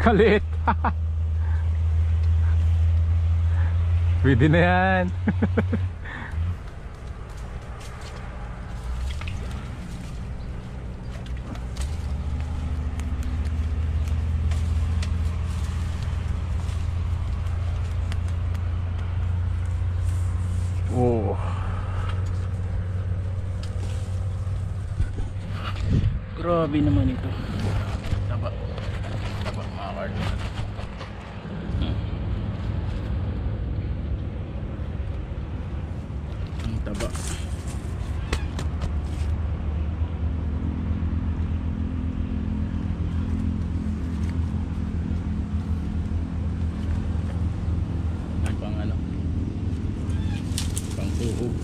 Kalit. Pwede na yan. Oh. Grabe naman ito. Taba. Taba mga kard. Ang taba. Ang pang ano? Pang tuhog.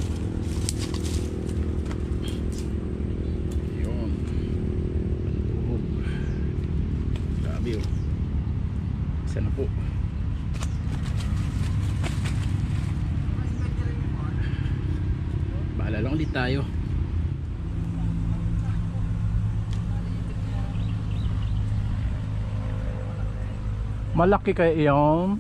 Yun. Pang tuhog. Grabe oh. Isa na po. Bahala lang ulit tayo. Malaki kaya yung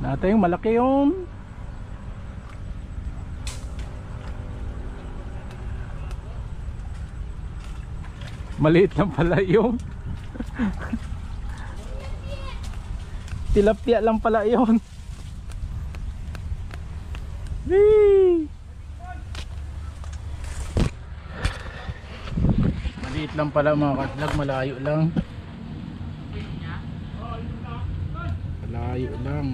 natin yung malaki yung maliit lang pala yung tilapia lang pala yun. Whee! Maliit lang pala mga katlog, malayo lang. Malayo lang.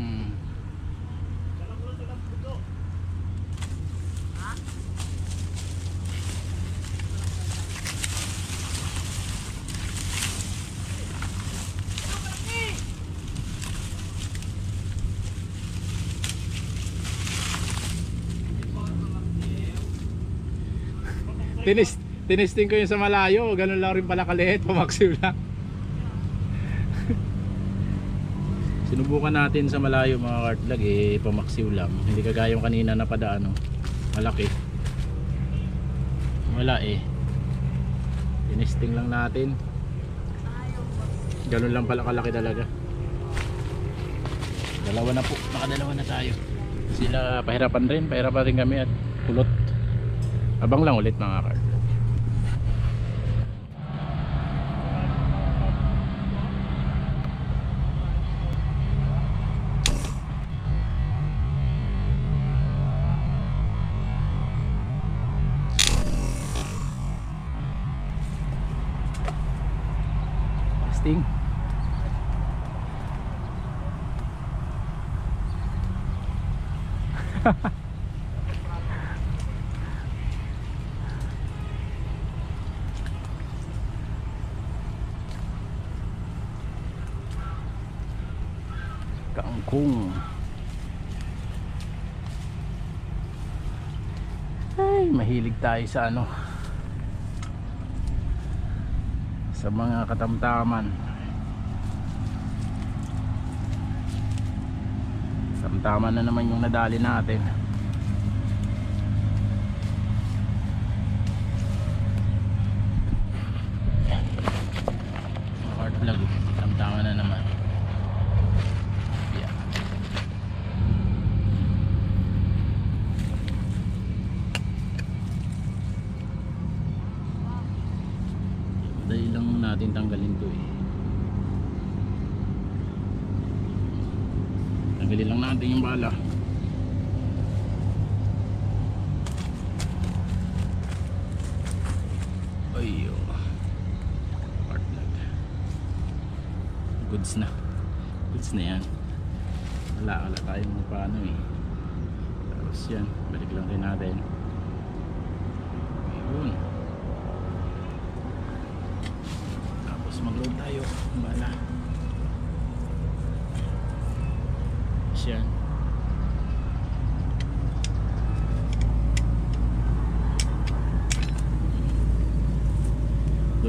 Tinisting ko yung sa malayo, ganun lang rin pala kaliit, pamaksiw lang. Sinubukan natin sa malayo mga kartlag eh, pamaksiw lang. Hindi kagaya yung kanina na padaan, malaki. Wala eh. Tinisting lang natin. Ganun lang pala kalaki talaga. Dalawa na po, nakadalawa na tayo. Sila pahirapan rin kami at kulot. Abang lang ulit mga kard. Testing. Kangkong. Ay, mahilig tayo sa ano, Sa mga katamtaman. Tamtaman na naman yung nadali natin. Hard vlog, tamtaman na naman. Yeah. Dahil lang natin tanggalin to eh. Tanggalin lang natin yung bala. Ay, hard vlog. Goods na yan. Wala tayong paano eh. Tapos yan, balik lang rin natin. Ayun. Tapos mag-load tayo. Bala. Yan.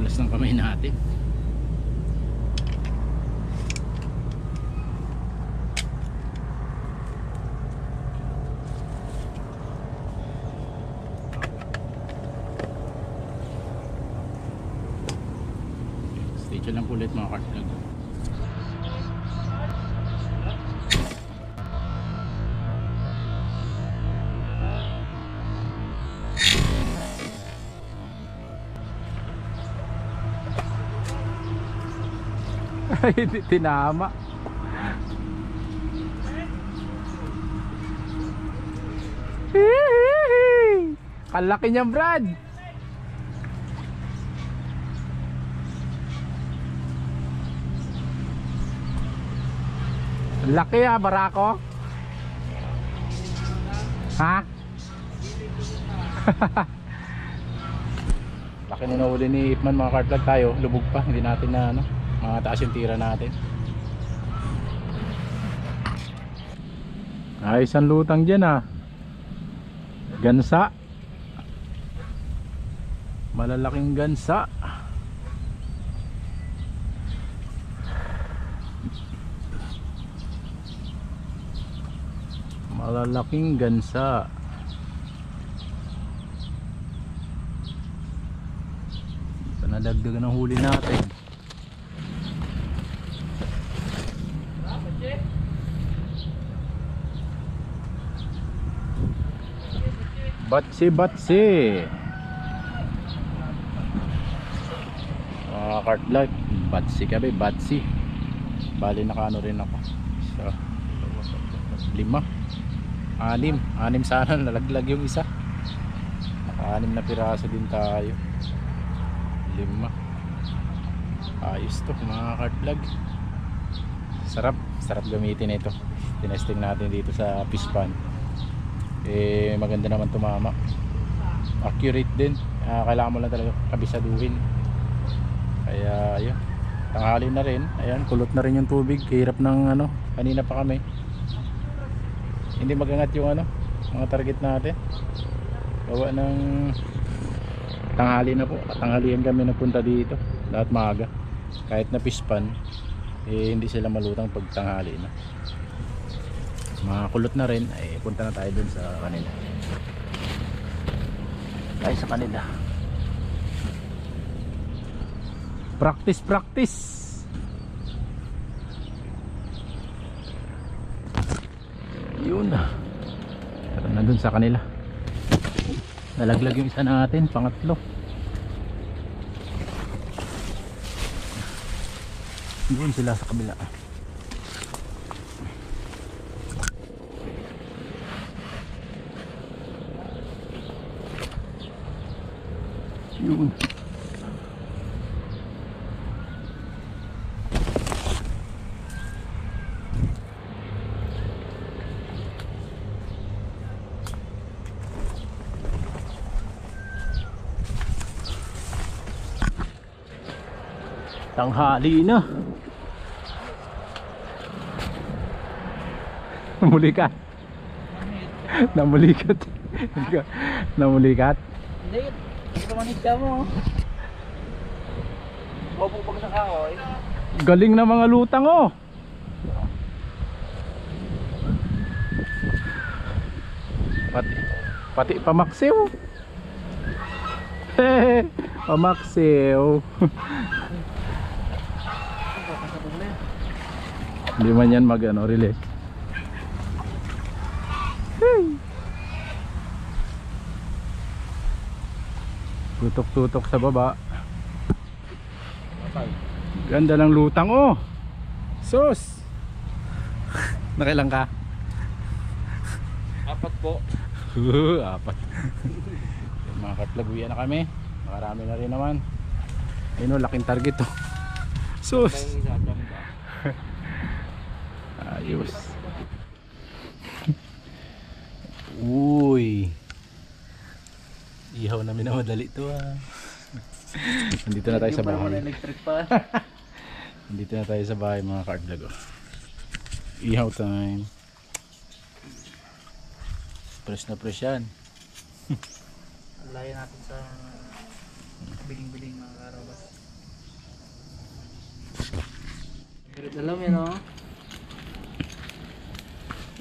dulas ng kamay natin. Stay tuned lang po ulit mga kart vlog. Ay, tinama. Kalaki niya, Brad. Laki barako. Ha? Laki na nahuli ni Ipman mga kart vlog. Tayo lubog pa, hindi natin na ano, mataas yung tira natin. Ayos ang lutang dyan gansa. Malalaking gansa. Malalaking gansa. Panadagdagan ang huli natin. Batsi. Mga kart vlog, batsi kami, batsi. Bali nakaano rin ako. So, 6 sana, nalaglag yung isa. Naka 6 na piraso din tayo. 5. Ayos to mga kart vlog. Sarap gamitin ito. Tinesting natin dito sa fish pan. Maganda naman tumama. Accurate din. Kailangan mo lang talaga kabisaduhin. Kaya ayun, tanghali na rin. Ayan, kulot na rin yung tubig. Hirap ng ano, kanina pa kami. Hindi magangat yung ano, mga target natin. Bawa ng tanghali na po. Tanghalian kami nagpunta dito. Lahat maaga. Kahit na fish pan, hindi sila malutang pag tanghali na. Mga kulot na rin, punta na tayo dun sa kanila. Practice. Yun tara na dun sa kanila. Nalaglag yung isa natin, pangatlo. Doon sila sa kabila. Yun. Tanghali na. Namulikat. Hindi, ito manigda mo. Bububag na kahoy. Galing na mga lutang Pati pamaksiw. Pamaksiw. Hindi man yan relay. Tutok-tutok sa baba. Ganda ng lutang Sus. Nakailang ka? 4 po. 4. Mga kartlaguyan na kami. Makarami na rin naman. Ayun laking target Sus. Ayos. Uy. Ihaw namin na madali to Nandito na tayo sa bahay. Electric pa. Nandito na tayo sa bahay mga kart vlog Ihaw time. Fresh na fresh yan. Layo natin sa Biling-biling mga karabas. Alam yan o.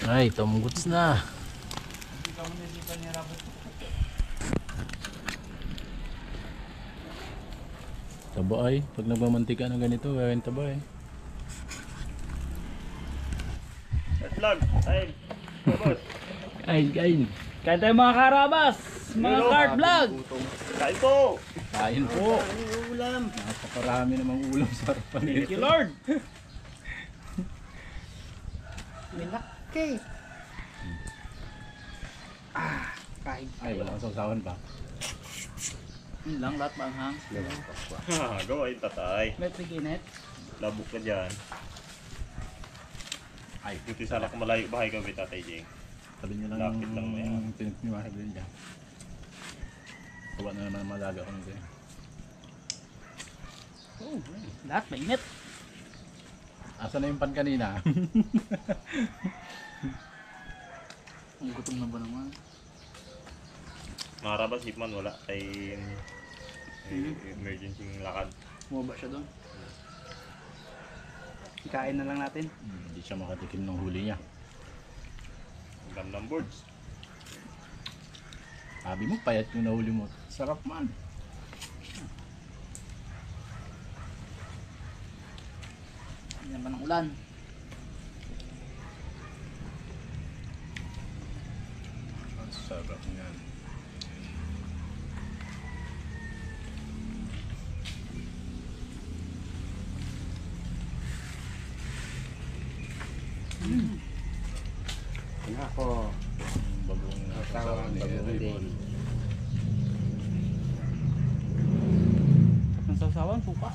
Ay, tumguts na. Taba ay, pag nagmamantika na ganito, gawin taba ay. Vlog, ayun. Boss. Kain. Kain tayo mga karabas! Mga card vlog! Kain po. Kain po. Ulam. Napakarami namang ulam sa harapan nito. Thank you Lord! Malaki. Kain. Ay, wala kang sausawan pa. Yun lang, lahat maanghang. Ha, gawain tatay. May piginet. Labok ka dyan. Ay, Buti sana kung malayo bahay kami tatay Jing. sabi niyo lang Lapit lang na yan. tinitniwahan din dyan. Kuha na naman ang malaga ko nito. Oh, lahat mainit. Asa na yung pan kanina? Ang gutom na ba naman? Makarabas, Hipman, wala. Kay emergency lakad. Bumaba siya doon. Ikain na lang natin. Hindi siya makatikim ng huli niya. Ang gandang boards. Sabi mo, payat yung nahuli mo. Sarap man. Hindi naman ang ulan. Ang sarap niyan. Ako, Bagong tawag bagong din. Ang sasawan, suka.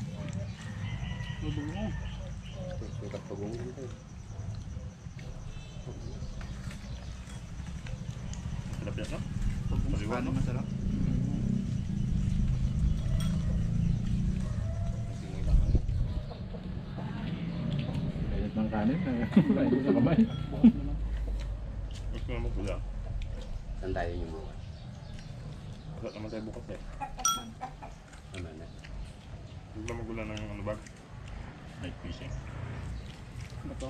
Mabulo. Sukat pagong dito. Sarap yan, no? Pagbumuskan no? masarap. Kailat ng kanin. Kain sa kamay. Gusto naman magula. Saan tayo yung mga? Wala naman tayo bukas eh. Ano na? Huwag na magula ng ano ba? Night fishing. Ano to?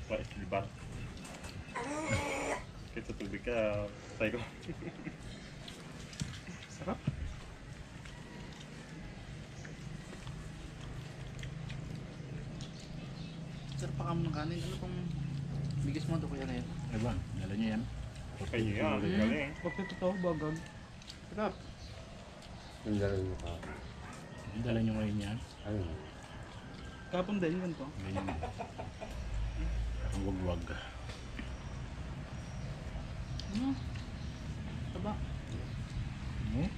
Wala, libat. Kahit sa tubig ka, patay ko. Sarap. Sarap pa kamo ng kanin. Ano pang bigas mo ito kuya na yun? Ay ba? Dala niyo yan. Kaya nyo yan, galing. Pag ito bagag. Sarap. Yung dalawa mo ka. Dala niyo ngayon yan. Ano? Kapon din ganito. Ganyan. Ang wag-wag. Ano? Taba. Hmm?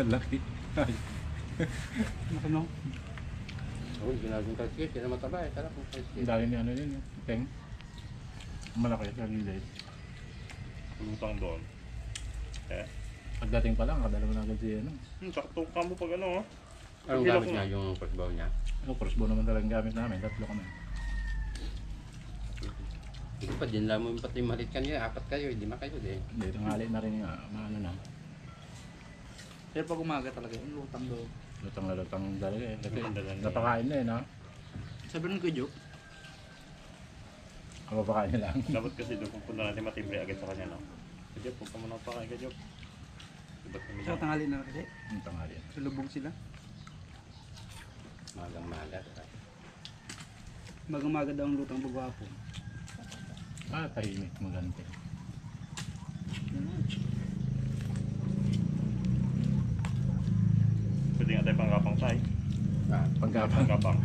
Laki. Ay. Nakano? Oo, ginagawang kalkit. Yan ang mataba eh. Sarap ang Ang kalkit. dami ni ano yun. Teng. Malaki sa gilid. Lutang doon. Eh, Pagdating pa lang, kadalawa na agad siya. Ano? sakto ka mo pag ano, oh. Anong Kilo gamit ko. niya yung crossbow niya? Ano, crossbow naman talagang gamit namin. Tatlo kami. Hindi pa, din lang mo yung pati malit kanina. 4 kayo, 5 kayo din. Hindi, tanghali na rin nga. Maano na. Pero pag umaga talaga, yung lutang do. Lutang na lutang talaga eh. Kasi Lutang talaga. napakain na eh, no? Sabi nun ko, Joke. Ako pakain lang. Dapat kasi doon pupunta natin matibre agad sa kanya, no? Kaya Job, huwag ka muna pakain ka, Job. Diba't kami So, lang. tanghali na kasi. Ang tanghali. Lulubog sila. Magang-maga. Maga-maga daw ang lutang bagwapon. Ah, tahimik. Magante. Pwede nga tayo panggapang tayo. Ah, Pagkapang. Panggapang.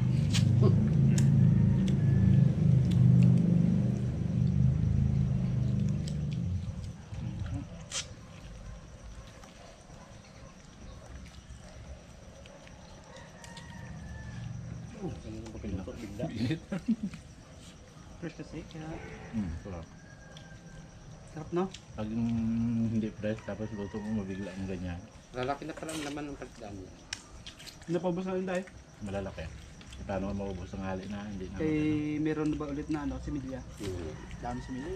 Ano ba pinuto? Bigla. Init. Fresh kasi, kaya Sarap. sarap no? Pag hindi fresh, tapos luto mo mabigla ang ganyan. lalaki na pala ang laman ng pagdaan niya. Napabos na rin tayo. Malalaki. Paano ka maubos ang hali na hindi na Kay meron na ba ulit na ano, similya? Hmm. Dami similya.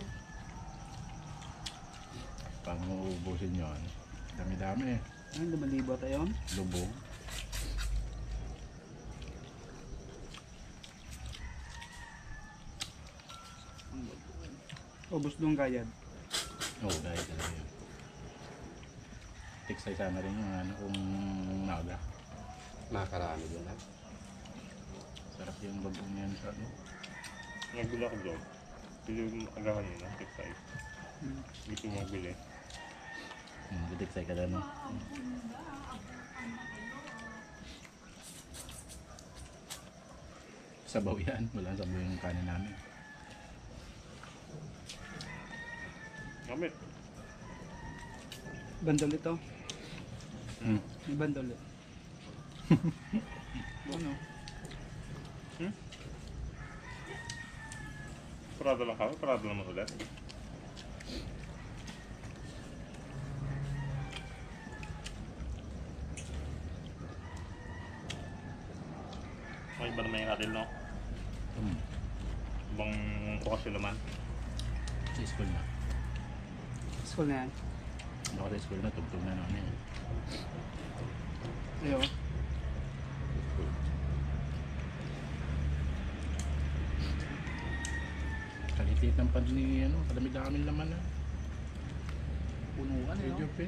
pang uubusin nyo. Dami-dami eh. Ay, 5,000 tayo. Lubog. Ubus dong gayad. Oo, dahil talaga yun. Tiksay sana rin yung ano kung naga. Makakarami doon ha. Sarap yung bagong yan sa ano. Nagbili ako dyan. Bili yung agahan yun, no? Tip size. Hindi ko magbili. Tiksay ka lang no. Sabaw yan. Walang sabaw yung kanin namin. Gamit. Bandol ito. Hmm. May bandol eh. Ano? Parado lang kami, parado naman ulit. May iba naman yung atin, no? Ibang okasyon naman. Sa school na. School na yan. Ano ka sa school na, tugtog na namin. Ayo. Kalitit ng pad ni ano, kadami-daming laman na. Punuan eh. Medyo No? pe.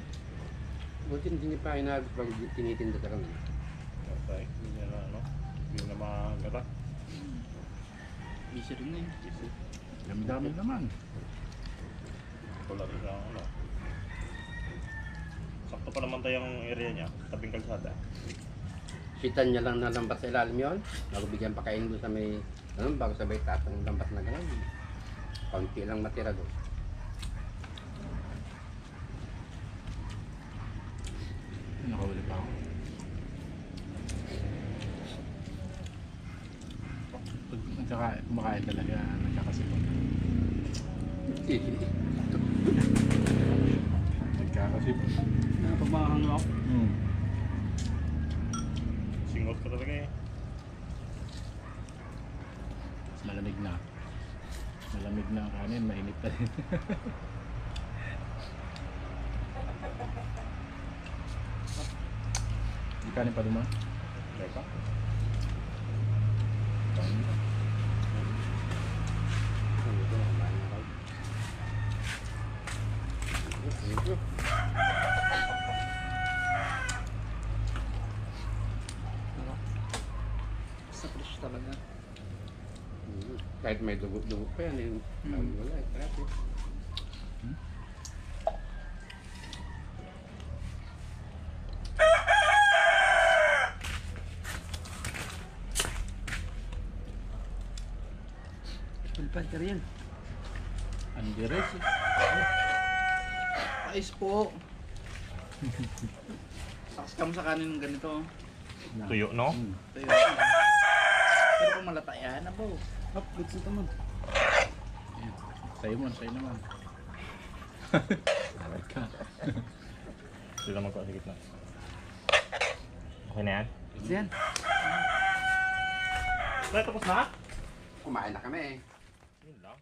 Buti hindi niya pa inabot pag tinitinda sa kanila. Okay, hindi niya na, ano? Hindi na magata. Easy rin na yun. Dami-daming laman. Wala rin lang, ano? Sakto pa naman tayong area niya, tabing kalsada. Sitan niya lang na lambat sa ilalim yun. Nagbigyan pa kain doon sa may, ano, bago sabay tatang lambat na gano'n. Kaunti lang matira doon. Nakahuli pa ako. Pag kumakain talaga, nagkakasipon. Nagkakasipon. Pag makahang ako. Singot ka talaga eh. Mas malamig na. Malamig na ang kanin, mainit pa rin. Di kanin pa duman? Teka. Ito, kumain na kayo. Ito. Sa fresh talaga. Kahit may dugo-dugo pa yan, eh. Wala, traffic. Pulpad ka rin. Andires. Ayos po. Sakas ka mo sa kanin ng ganito. Tuyo, no? Tayo. Pero kung malata yan, abo. Hop, goods ito mo. Sa'yo mo, sa'yo naman. Alright ka. Sila magpasigit na. Okay na yan? Yan. Tapos na? Kumain na kami. Yun lang.